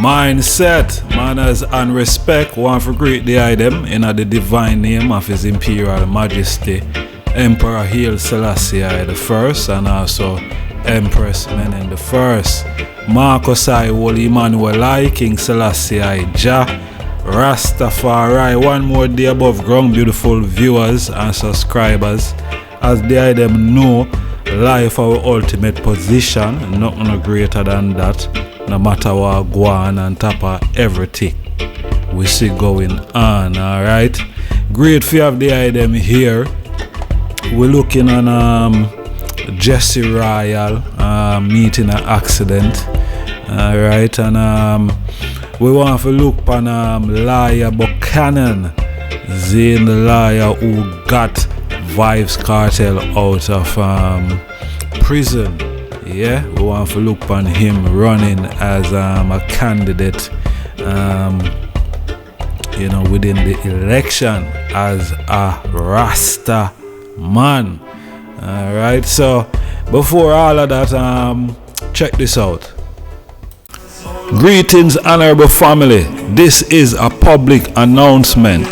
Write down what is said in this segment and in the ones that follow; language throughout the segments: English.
Mindset, manners and respect. One for great the item in the divine name of His Imperial Majesty Emperor Haile Selassie I the First, and also Empress Menen the First, Marcus I, Holy Emmanuel I, King Selassie I Jah, Rastafari. One more day above ground, beautiful viewers and subscribers. As the item know, life our ultimate position, nothing greater than that. No matter what go on top of everything we see going on, alright. Great for you have the item here. We're looking on Jesse Royal meeting an accident, alright, and we want to look on Isat Buchanan, the lawyer who got Vybz Kartel out of prison. Yeah, we want to look on him running as a candidate, within the election as a Rasta man. Alright, so before all of that, check this out. Greetings, honorable family. This is a public announcement.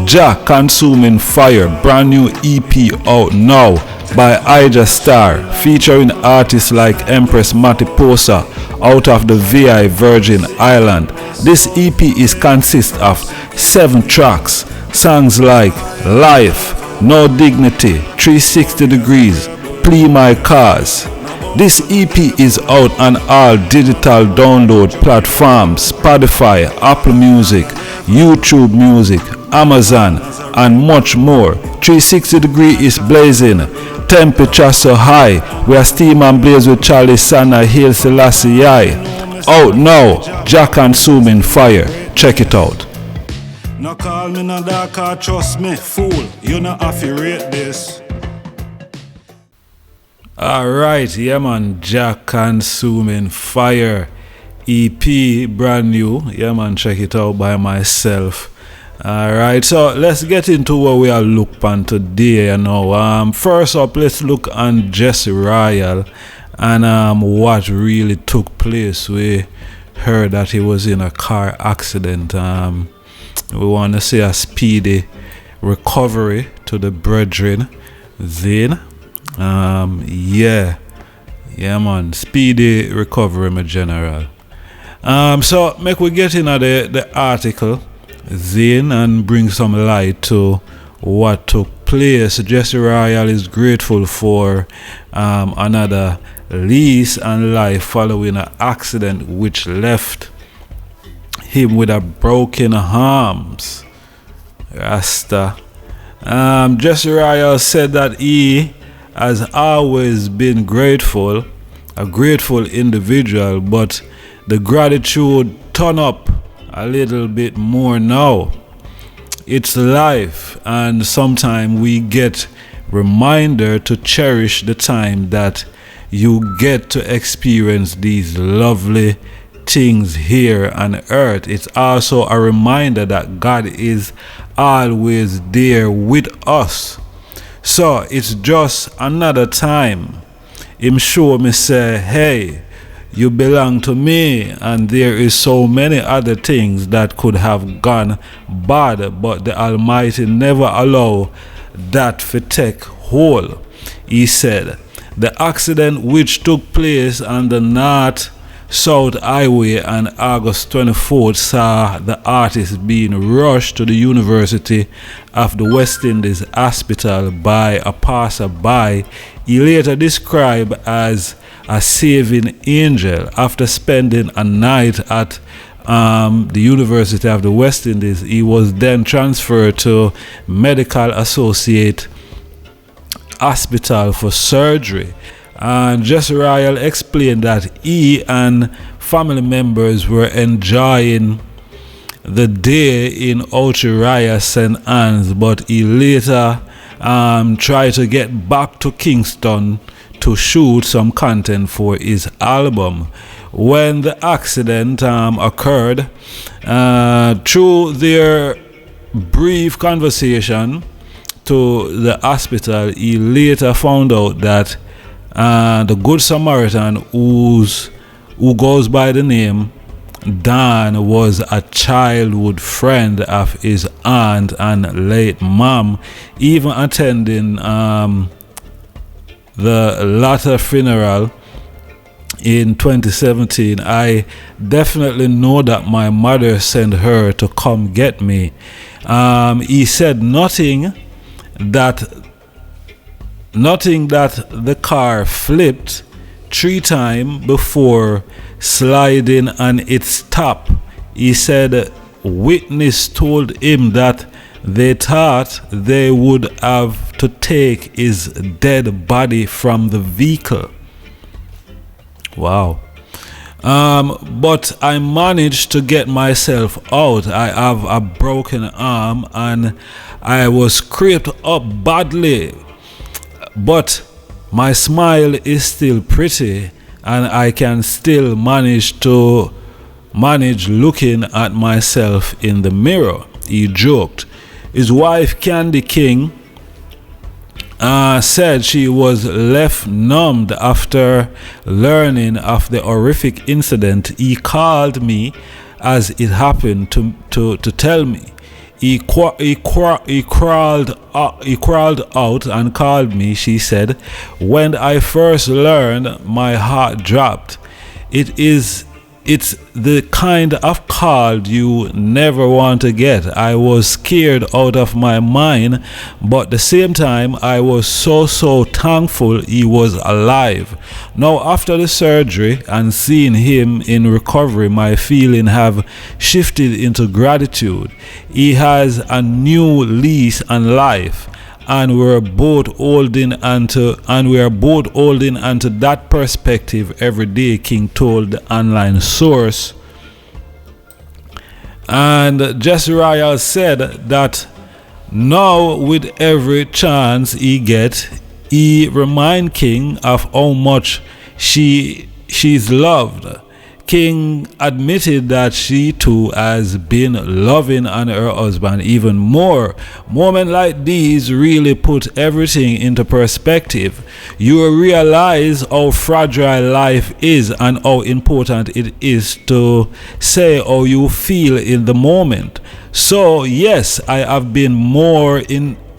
Jah Consuming Fire, brand new EP out now by Ija Star, featuring artists like Empress Matiposa out of the VI Virgin Island. This EP consists of 7 tracks. Songs like Life, No Dignity, 360 Degrees, Plea My Cause. This EP is out on all digital download platforms: Spotify, Apple Music, YouTube Music, Amazon, and much more. 360 Degree is blazing. Temperature so high. We are steam and blaze with Charlie Sana, Haile Selassie I. Out now, Jah Consuming Fire. Check it out. No call me no dark, trust me, fool. You know have to rate this. Alright, yeah man, Jah Consuming Fire EP, brand new. Yeah man, check it out by myself. Alright, so let's get into what we are looking on today. First up, let's look on Jesse Royal and what really took place. We heard that he was in a car accident. We want to say a speedy recovery to the brethren. Then, yeah man, speedy recovery, my general. So make we get into the article then and bring some light to what took place. Jesse Royal is grateful for another lease and life following an accident which left him with a broken arms. Rasta. Jesse Royal said that he has always been grateful, a grateful individual, but the gratitude turn up a little bit more now. It's life, and sometimes we get reminder to cherish the time that you get to experience these lovely things here on earth. It's also a reminder that God is always there with us. So it's just another time him show me say, hey, you belong to me, and there is so many other things that could have gone bad, but the Almighty never allow that to take hold. He said the accident which took place on the North South Highway on August 24th saw the artist being rushed to the University of the West Indies Hospital by a passerby he later described as a saving angel. After spending a night at the University of the West Indies, he was then transferred to Medical Associate Hospital for surgery. And Jesse Royal explained that he and family members were enjoying the day in Ouchiraya, St. Anne's, but he later tried to get back to Kingston to shoot some content for his album. When the accident occurred, through their brief conversation to the hospital, he later found out that the Good Samaritan who goes by the name Dan was a childhood friend of his aunt and late mom, even attending the latter funeral in 2017. I definitely know that my mother sent her to come get me. He said nothing that the car flipped 3 times before sliding on its top. He said witness told him that they thought they would have to take his dead body from the vehicle. Wow. But I managed to get myself out. I have a broken arm and I was scraped up badly. But my smile is still pretty and I can still manage looking at myself in the mirror, he joked. His wife Candy King said she was left numbed after learning of the horrific incident. He called me as it happened to tell me. He crawled out and called me, she said. When I first learned, my heart dropped. It's the kind of call you never want to get. I was scared out of my mind, but at the same time, I was so thankful he was alive. Now, after the surgery and seeing him in recovery, my feelings have shifted into gratitude. He has a new lease on life. And we are both holding onto that perspective every day, King told the online source. And Jesse Royal said that now with every chance he gets, he remind King of how much she's loved. King admitted that she too has been loving on her husband even more. Moments like these really put everything into perspective. You realize how fragile life is and how important it is to say how you feel in the moment. So yes, I have been more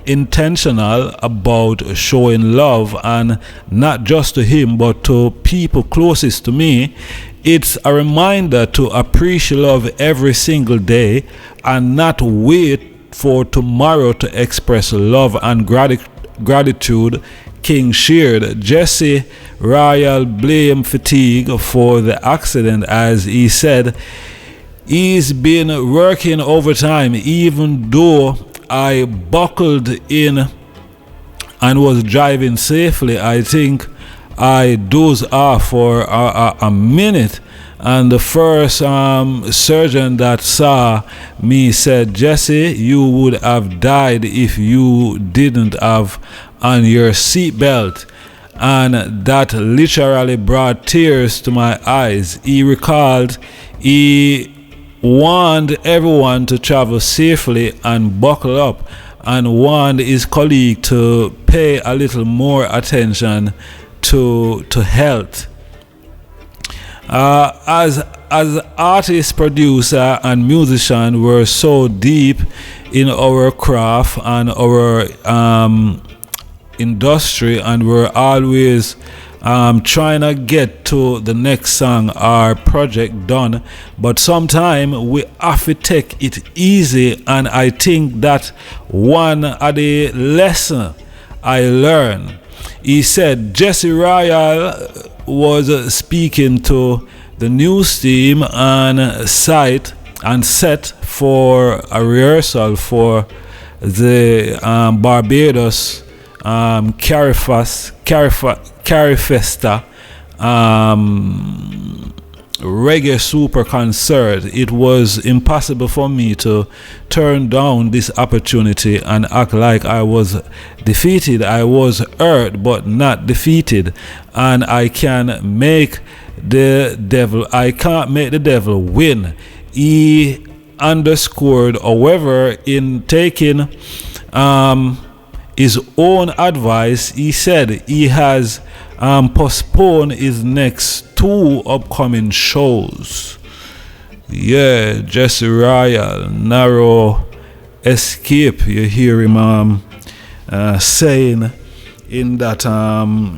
intentional about showing love, and not just to him but to people closest to me. It's a reminder to appreciate love every single day and not wait for tomorrow to express love and gratitude, King shared. Jesse Royal blamed fatigue for the accident as he said, he's been working overtime even though I buckled in and was driving safely. I think I dozed off for a minute, and the first surgeon that saw me said, Jesse, you would have died if you didn't have on your seatbelt. And that literally brought tears to my eyes. He recalled he warned everyone to travel safely and buckle up, and warned his colleague to pay a little more attention to health. As artist, producer, and musician, we're so deep in our craft and our industry, and we're always trying to get to the next song or project done, but sometimes we have to take it easy, and I think that one of the lessons I learned. He said Jesse Royal was speaking to the news team and set for a rehearsal for the Barbados Carifesta reggae super concert. It was impossible for me to turn down this opportunity and act like I was defeated. I was hurt but not defeated, and I can't make the devil win. He underscored, however, in taking his own advice, he said he has postponed his next 2 upcoming shows. Yeah, Jesse Royal, narrow escape. You hear him saying in that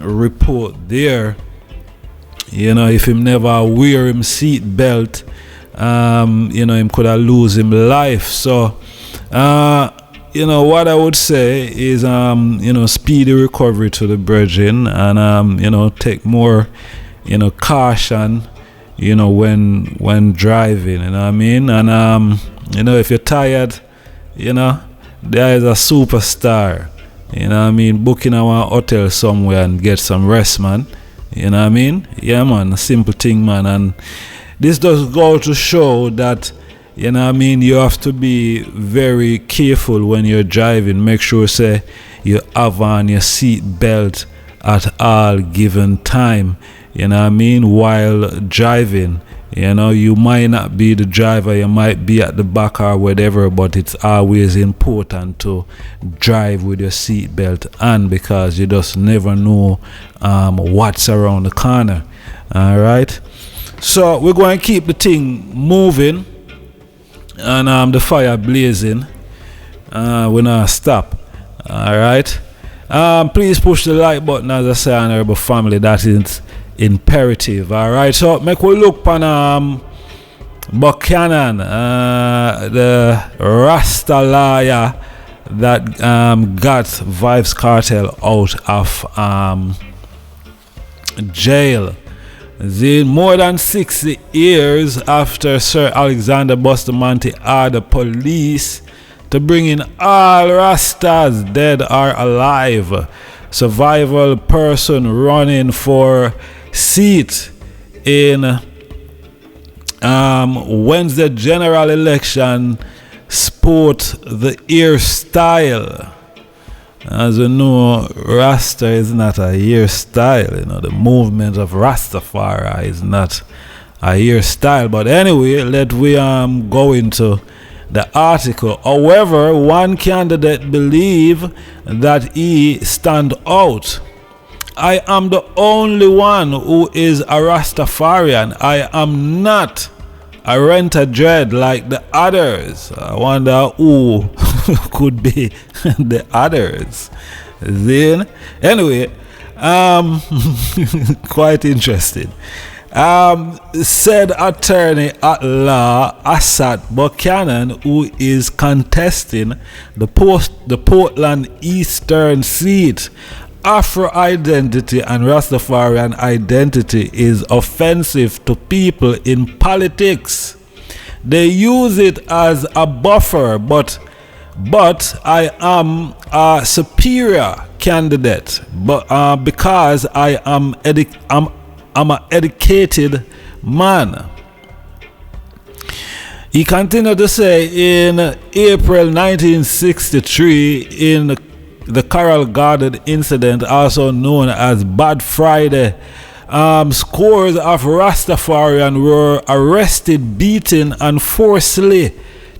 report there, you know, if him never wear him seat belt, you know, him could have lose him life. So you know, what I would say is you know, speedy recovery to the brethren, and you know, take more, you know, caution, you know, when driving, you know what I mean? And you know, if you're tired, you know, there is a superstar, you know what I mean, booking our hotel somewhere and get some rest, man. You know what I mean? Yeah, man, a simple thing, man. And this does go to show that, you know what I mean, you have to be very careful when you're driving. Make sure, say, you have on your seat belt at all given time, you know what I mean, while driving. You know, you might not be the driver, you might be at the back or whatever, but it's always important to drive with your seat belt on, because you just never know what's around the corner. All right, so we're going to keep the thing moving and the fire blazing. We're not stop. All right, please push the like button, as I say, honorable family. That is imperative. All right, so make we look on Buchanan, the Rasta lawyer that got Vybz Kartel out of jail. Then more than 60 years after Sir Alexander Bustamante ordered police to bring in all Rastas, dead or alive, survival person running for seat in Wednesday general election sport the hairstyle. As you know, Rasta is not a hairstyle. You know, the movement of Rastafari is not a hairstyle. But anyway, let we go into the article. However, one candidate believe that he stand out. I am the only one who is a Rastafarian. I am not a Renta dread like the others. I wonder who could be the others. Then, anyway, quite interesting. Said attorney at law Isat Buchanan, who is contesting the Portland Eastern seat. Afro identity and Rastafarian identity is offensive to people in politics. They use it as a buffer, but I am a superior candidate, but because I am I'm an educated man. He continued to say in April 1963, in the Carroll Garden incident, also known as Bad Friday, scores of Rastafarian were arrested, beaten, and forcibly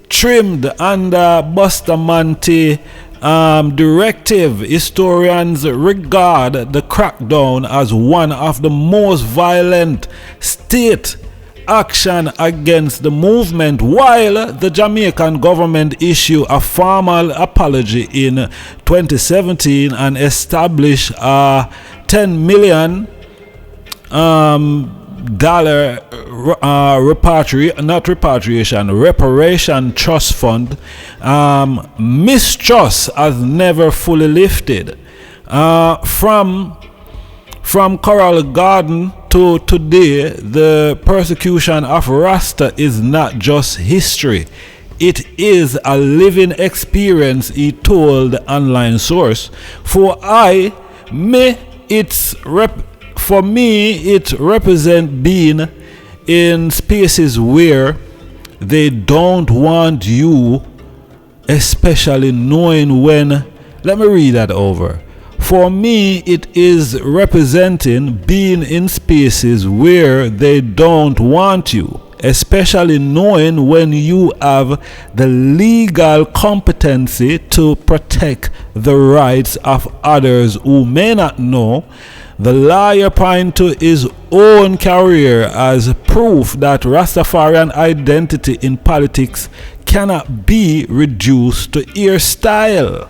trimmed under Bustamante directive. Historians regard the crackdown as one of the most violent state action against the movement, while the Jamaican government issued a formal apology in 2017 and established a $10 million reparation trust fund. Mistrust has never fully lifted. From Coral Garden to today, the persecution of Rasta is not just history. It is a living experience, he told the online source. For me, it represents being in spaces where they don't want you, especially knowing when. Let me read that over. For me, it is representing being in spaces where they don't want you, especially knowing when you have the legal competency to protect the rights of others who may not know The lawyer pointed to his own career as proof that Rastafarian identity in politics cannot be reduced to hairstyle.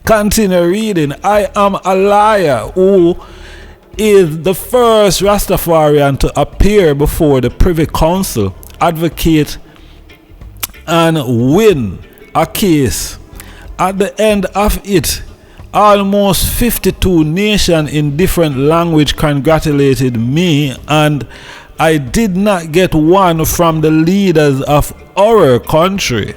Continue reading. I am a liar who is the first Rastafarian to appear before the Privy Council, advocate and win a case. At the end of it, almost 52 nations in different language congratulated me, and I did not get one from the leaders of our country.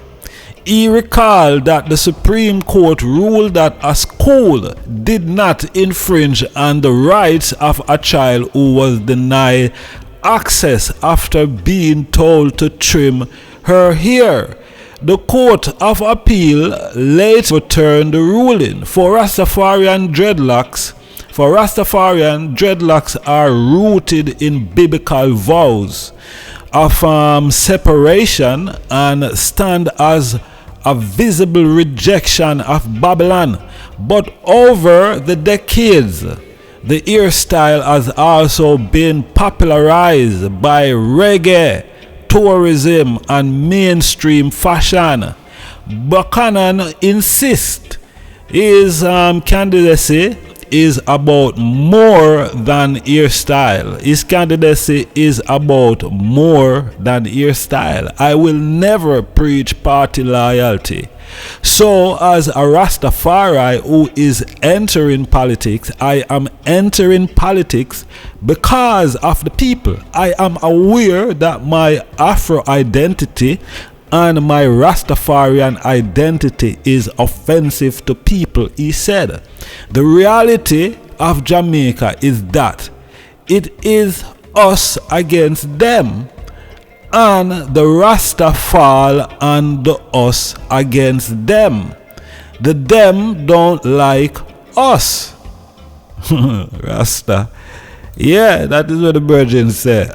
He recalled that the Supreme Court ruled that a school did not infringe on the rights of a child who was denied access after being told to trim her hair. The Court of Appeal later overturned the ruling. For Rastafarian dreadlocks are rooted in biblical vows of separation and stand as a visible rejection of Babylon. But over the decades, the hairstyle has also been popularized by reggae, tourism, and mainstream fashion. Buchanan insists his candidacy is about more than hairstyle. His candidacy is about more than hairstyle. I will never preach party loyalty. So, as a Rastafari who is entering politics, I am entering politics because of the people. I am aware that my Afro identity and my Rastafarian identity is offensive to people, he said. The reality of Jamaica is that it is us against them, and the Rasta fall and the us against them. The them don't like us. Rasta. Yeah, that is what the virgin say.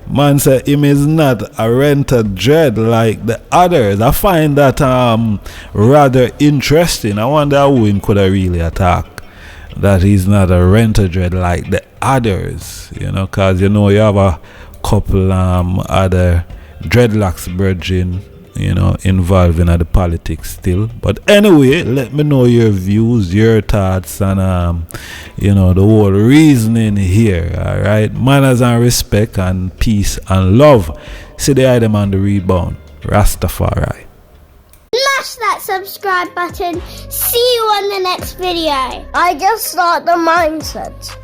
Man say him is not a Renta dread like the others. I find that rather interesting. I wonder who him could have really attack. That he's not a Renta dread like the others. You know, cause you have a couple other dreadlocks virgin, involved in the politics still. But anyway, let me know your views, your thoughts, and the whole reasoning here. Alright, manners and respect and peace and love. See the item on the rebound. Rastafari. Smash that subscribe button. See you on the next video. I just start the mindset.